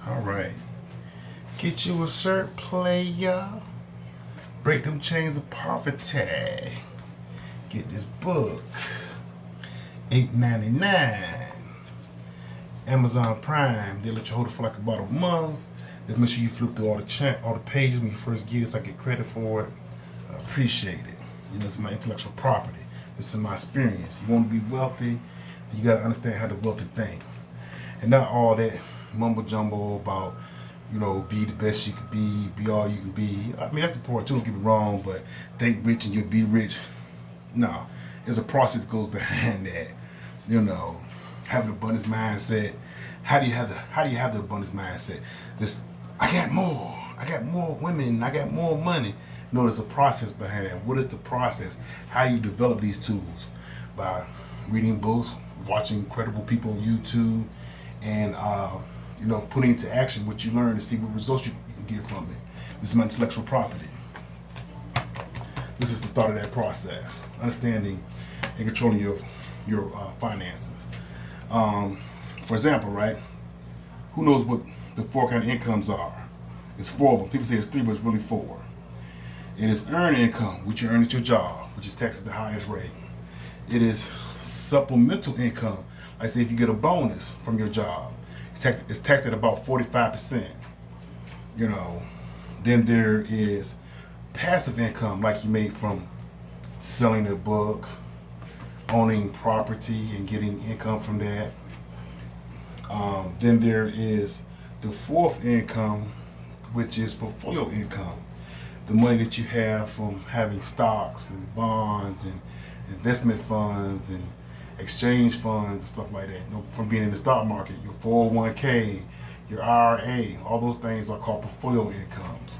All right. Get you a shirt, player. Break them chains of poverty. Get this book. $8.99. Amazon Prime. They let you hold it for like about a month. Just make sure you flip through all the pages when you first get it, so I get credit for it. I appreciate it. You know, it's my intellectual property. This is my experience. You want to be wealthy, then you got to understand how the wealthy think, and not all that mumbo jumbo about, be the best you can be all you can be. I mean, that's important too, don't get me wrong, but think rich and you'll be rich. No, there's a process that goes behind that. Having an abundance mindset. How do you have the abundance mindset? This, I got more women, I got more money. No, there's a process behind that. What is the process? How you develop these tools? By reading books, watching incredible people on YouTube, and putting into action what you learn to see what results you can get from it. This is my intellectual property. This is the start of that process. Understanding and controlling your finances. For example, right? Who knows what the four kind of incomes are? It's four of them. People say it's three, but it's really four. It is earned income, which you earn at your job, which is taxed at the highest rate. It is supplemental income. Like say if you get a bonus from your job, it's taxed at about 45%. Then there is passive income, like you make from selling a book, owning property and getting income from that. Then there is the fourth income, which is portfolio income. The money that you have from having stocks and bonds and investment funds and exchange funds and stuff like that. From being in the stock market, your 401k, your IRA, all those things are called portfolio incomes.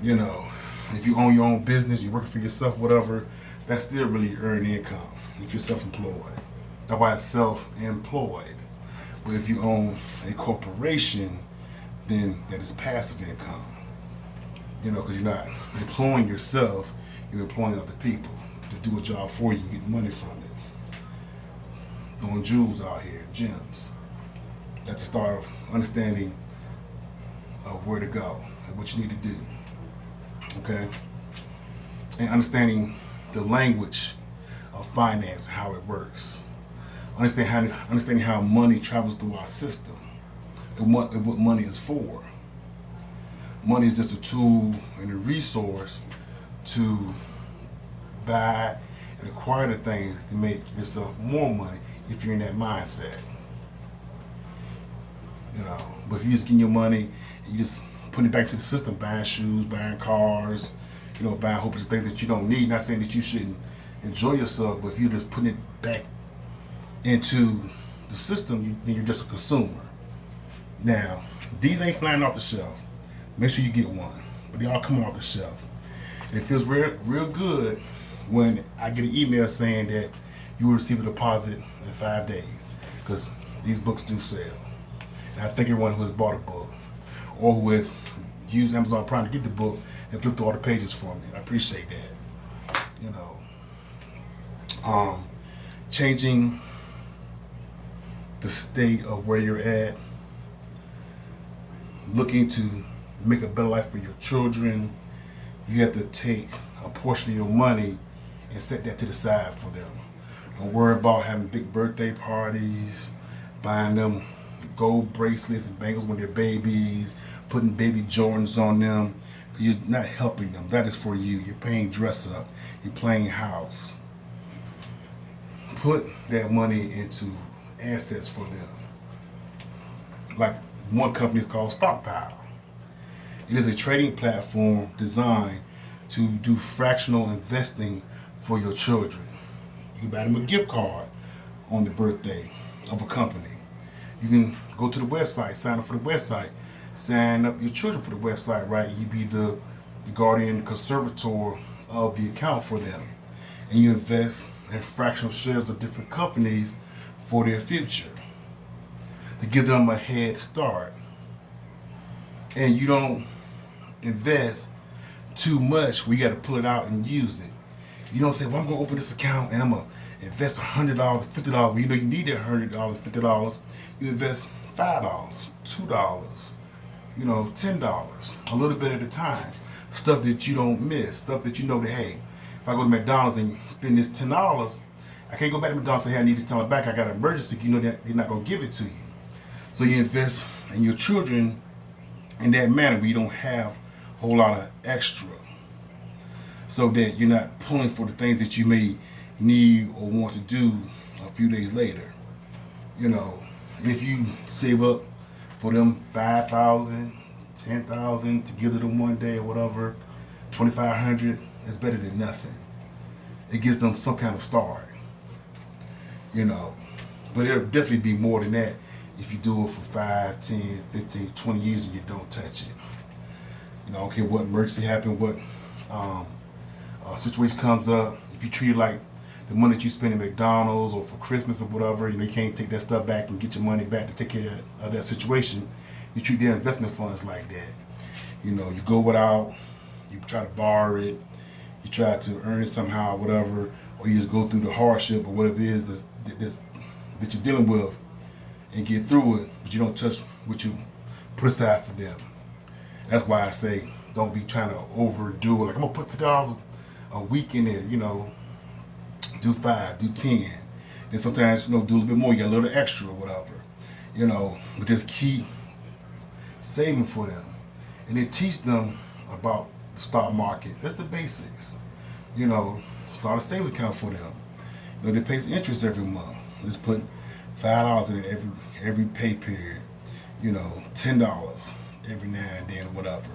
If you own your own business, you're working for yourself, whatever, that's still really earned income if you're self-employed. That's why it's self-employed. But if you own a corporation, then that is passive income. Because you're not employing yourself, you're employing other people to do a job for you, you get money from it. Throwing jewels out here, gems. That's the start of understanding where to go and what you need to do. Okay? And understanding the language of finance, how it works. Understanding how money travels through our system and what money is for. Money is just a tool and a resource to buy and acquire the things to make yourself more money if you're in that mindset. But if you're just getting your money and you just putting it back to the system, buying shoes, buying cars, buying a whole bunch of things that you don't need. Not saying that you shouldn't enjoy yourself, but if you're just putting it back into the system, then you're just a consumer. Now, these ain't flying off the shelf. Make sure you get one, but they all come off the shelf. And it feels real good when I get an email saying that you will receive a deposit in 5 days, because these books do sell. And I thank everyone who has bought a book or who has used Amazon Prime to get the book and flip through all the pages for me. I appreciate that. Changing the state of where you're at, looking to make a better life for your children, you have to take a portion of your money and set that to the side for them. Don't worry about having big birthday parties, buying them gold bracelets and bangles when they're babies, putting baby Jordans on them. You're not helping them. That is for you. You're paying dress up. You're playing house. Put that money into assets for them. Like one company is called Stockpile. It is a trading platform designed to do fractional investing for your children. You can buy them a gift card on the birthday of a company. You can go to the website, sign up for the website, sign up your children for the website, right? You be the guardian, conservator of the account for them. And you invest in fractional shares of different companies for their future to give them a head start. And you don't invest too much where you got to pull it out and use it. You don't say, well, I'm going to open this account and I'm going to invest $100, $50. Well, you need that $100, $50. You invest $5, $2, $10, a little bit at a time. Stuff that you don't miss, stuff that you know that, hey, if I go to McDonald's and spend this $10, I can't go back to McDonald's and say, hey, I need this $10 back. I got an emergency. You know that they're not going to give it to you. So you invest in your children in that manner where you don't have a whole lot of extra, so that you're not pulling for the things that you may need or want to do a few days later. And if you save up for them 5,000, 10,000 to give to them one day or whatever, 2,500, it's better than nothing. It gives them some kind of start. But it'll definitely be more than that if you do it for 5, 10, 15, 20 years and you don't touch it. I don't care what emergency happens, what situation comes up. If you treat it like the money that you spend at McDonald's or for Christmas or whatever, you can't take that stuff back and get your money back to take care of that situation. You treat their investment funds like that. You go without, you try to borrow it, you try to earn it somehow, whatever, or you just go through the hardship or whatever it is that you're dealing with and get through it, but you don't touch what you put aside for them. That's why I say don't be trying to overdo it. Like, I'm going to put $50 a week in there, do 5, do 10. And sometimes, do a little bit more, you get a little extra or whatever, but just keep saving for them. And then teach them about the stock market. That's the basics. Start a savings account for them. They pay interest every month. Just put $5 in it every pay period. $10 every now and then, whatever,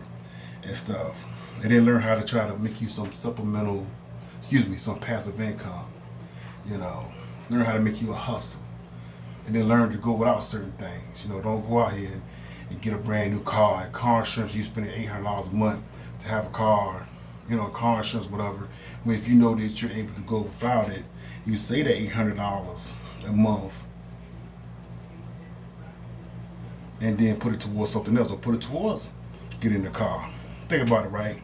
and stuff. And then learn how to try to make you some some passive income. Learn how to make you a hustle. And then learn to go without certain things. Don't go out here and get a brand new car. And car insurance, you spending $800 a month to have a car, car insurance, whatever. When if you know that you're able to go without it, you save that $800 a month and then put it towards something else, or put it towards getting the car. Think about it, right?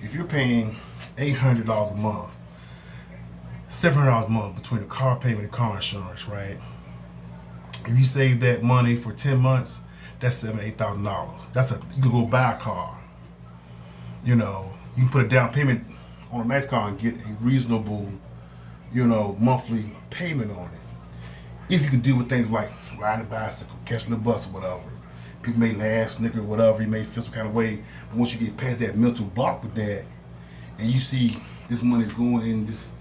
If you're paying $800 a month, $700 a month between the car payment and car insurance, right? If you save that money for 10 months, that's $8,000. You can go buy a car. You can put a down payment on a nice car and get a reasonable, monthly payment on it. If you can deal with things like riding a bicycle, catching a bus or whatever. People may laugh, snicker, whatever, you may feel some kind of way, but once you get past that mental block with that, and you see this money's going in this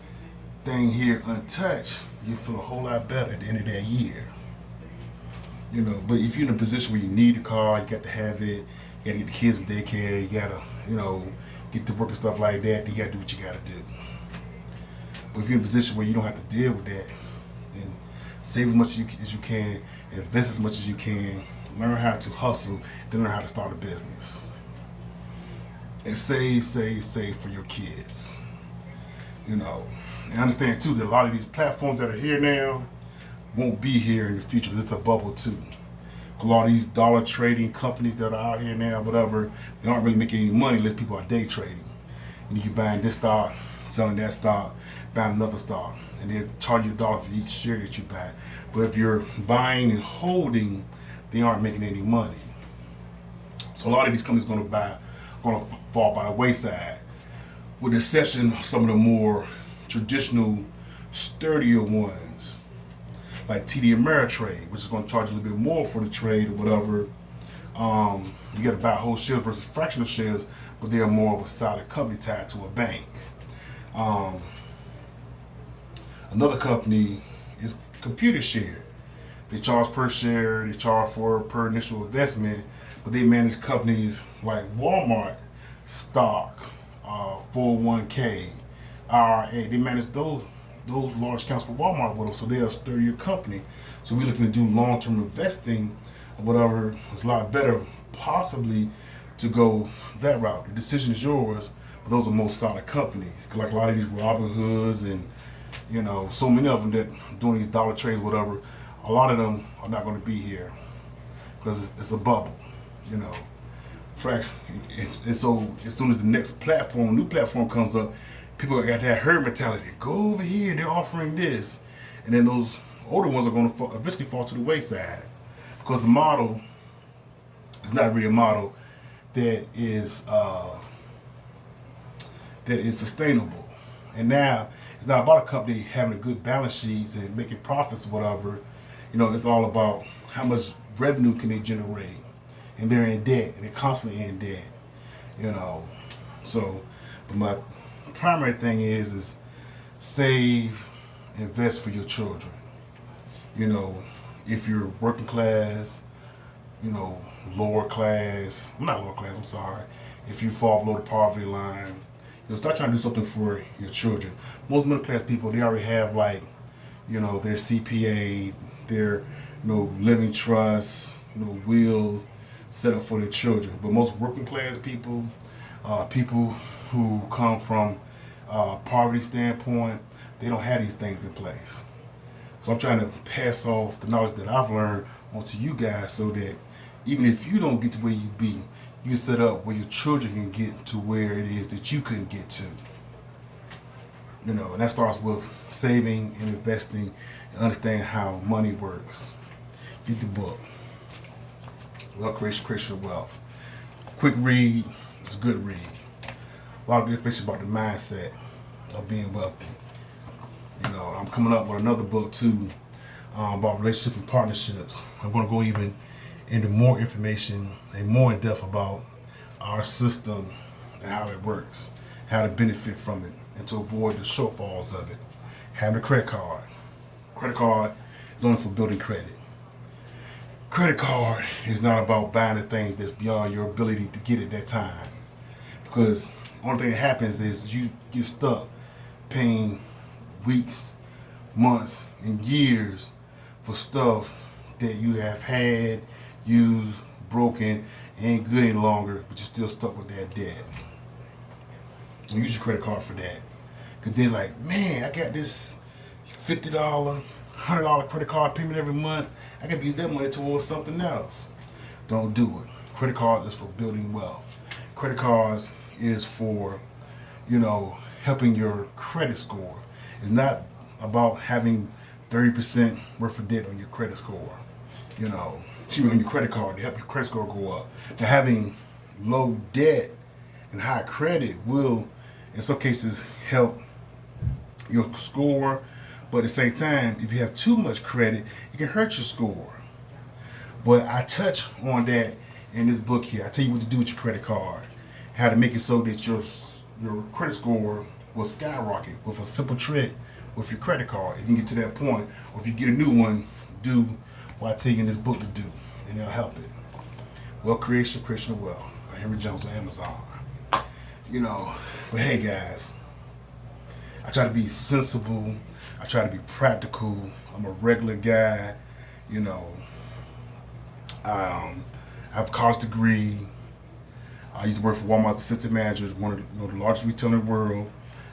thing here untouched, you feel a whole lot better at the end of that year. But if you're in a position where you need a car, you got to have it, you got to get the kids from daycare, you got to, get to work and stuff like that, then you got to do what you got to do. But if you're in a position where you don't have to deal with that, then save as much as you can, invest as much as you can, learn how to hustle, then learn how to start a business. And save for your kids. And understand too that a lot of these platforms that are here now won't be here in the future. It's a bubble too. A lot of these dollar trading companies that are out here now, whatever, they aren't really making any money unless people are day trading. And you're buying this stock, selling that stock, buying another stock, and they charge you $1 for each share that you buy. But if you're buying and holding, they aren't making any money. So a lot of these companies are going to fall by the wayside, with the exception of some of the more traditional, sturdier ones, like TD Ameritrade, which is going to charge you a little bit more for the trade or whatever. You got to buy whole shares versus fractional shares, but they are more of a solid company tied to a bank. Another company is Computershare. They charge per share, they charge for per initial investment, but they manage companies like Walmart stock, 401k, IRA. They manage those large accounts for Walmart with them, so they're a sturdier company. So we're looking to do long-term investing or whatever. It's a lot better possibly to go that route. The decision is yours, but those are most solid companies. Like a lot of these Robin Hoods and so many of them that doing these dollar trades, whatever, a lot of them are not going to be here because it's a bubble, And so as soon as the next new platform comes up, people got that herd mentality. Go over here, they're offering this. And then those older ones are going to eventually fall to the wayside because the model It's not really a model that is sustainable. And now it's not about a company having a good balance sheets and making profits or whatever. You know, it's all about how much revenue can they generate, and they're in debt, and they're constantly in debt. You know, so but my primary thing is save, invest for your children. You know, if you're working class, you know, lower class, not lower class, I'm sorry. If you fall below the poverty line, you know, start trying to do something for your children. Most middle class people, they already have like, you know, their CPA, their, living trusts, wills set up for their children. But most working class people, people who come from poverty standpoint, they don't have these things in place. So I'm trying to pass off the knowledge that I've learned onto you guys so that even if you don't get to where you be, you can set up where your children can get to where it is that you couldn't get to. You know, and that starts with saving and investing and understanding how money works. Get the book. Wealth Creation of Wealth. Quick read, it's a good read. A lot of good information about the mindset of being wealthy. You know, I'm coming up with another book too about relationships and partnerships. I'm going to go even into more information and more in depth about our system and how it works, how to benefit from it, and to avoid the shortfalls of it. Having a credit card. Credit card is only for building credit. Credit card is not about buying the things that's beyond your ability to get at that time. Because the only thing that happens is you get stuck paying weeks, months, and years for stuff that you have had, used, broken, ain't good any longer, but you're still stuck with that debt. You use your credit card for that. Because they're like, man, I got this $50, $100 credit card payment every month. I got to use that money towards something else. Don't do it. Credit card is for building wealth. Credit cards is for, helping your credit score. It's not about having 30% worth of debt on your credit score. On your credit card to help your credit score go up. Now, having low debt and high credit will, in some cases, help your score, but at the same time, if you have too much credit, it can hurt your score. But I touch on that in this book here. I tell you what to do with your credit card, how to make it so that your credit score will skyrocket with a simple trick with your credit card. If you can get to that point, or if you get a new one, do what I tell you in this book to do, and it'll help it. Wealth Creation of Wealth by Henry Jones on Amazon. But hey guys, I try to be sensible. I try to be practical. I'm a regular guy. I have a college degree. I used to work for Walmart's assistant manager, one of the largest retailers in the world.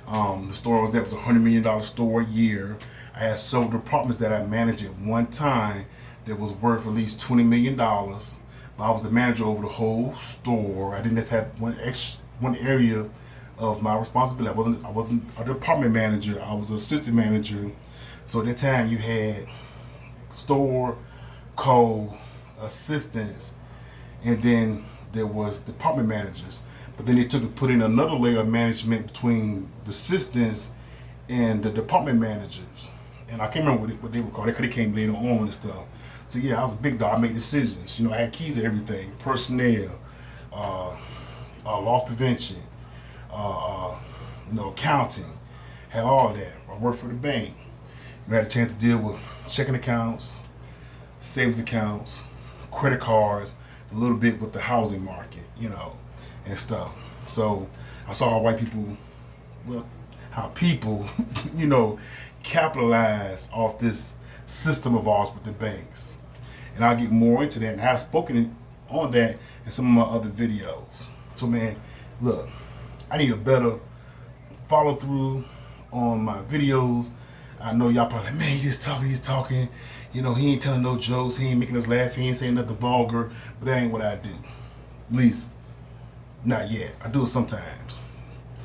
The store I was at was a $100 million store a year. I had several departments that I managed at one time that was worth at least $20 million. But I was the manager over the whole store. I didn't just have one area of my responsibility. I wasn't a department manager. I was an assistant manager. So at that time you had store, assistants, and then there was department managers. But then they took and put in another layer of management between the assistants and the department managers. And I can't remember what they were called. They could have came later on and stuff. So yeah, I was a big dog. I made decisions. I had keys to everything: personnel, loss prevention, accounting. Had all that. I worked for the bank. We had a chance to deal with checking accounts, savings accounts, credit cards, a little bit with the housing market, and stuff. So I saw how people, capitalize off this system of ours with the banks. And I'll get more into that, and I've spoken on that in some of my other videos. So man, look, I need a better follow through on my videos. I know y'all probably like, man, he's talking. He ain't telling no jokes, he ain't making us laugh, he ain't saying nothing vulgar, but that ain't what I do. At least, not yet. I do it sometimes.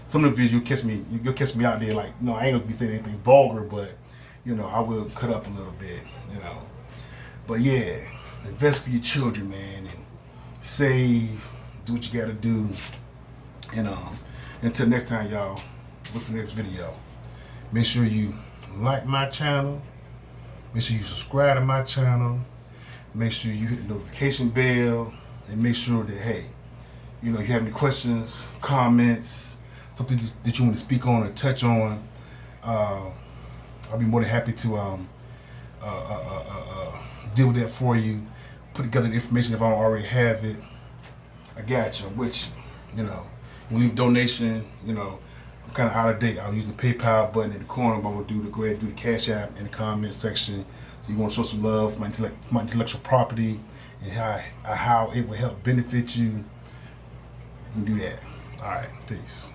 Some of the videos you'll catch me out there like, I ain't gonna be saying anything vulgar, but I will cut up a little bit, But yeah, invest for your children, man, and save, do what you gotta do. And until next time, y'all, look for the next video. Make sure you like my channel. Make sure you subscribe to my channel. Make sure you hit the notification bell. And make sure that, hey, you know, you have any questions, comments, something that you want to speak on or touch on, I'll be more than happy to deal with that for you. Put together the information if I don't already have it. I got you. I'm with you. You know, when you leave donation, you know, I'm kind of out of date. I'll use the PayPal button in the corner, but I'm gonna go ahead and do the Cash App in the comment section. So you want to show some love for my intellectual property and how it will help benefit you. You can do that. All right, peace.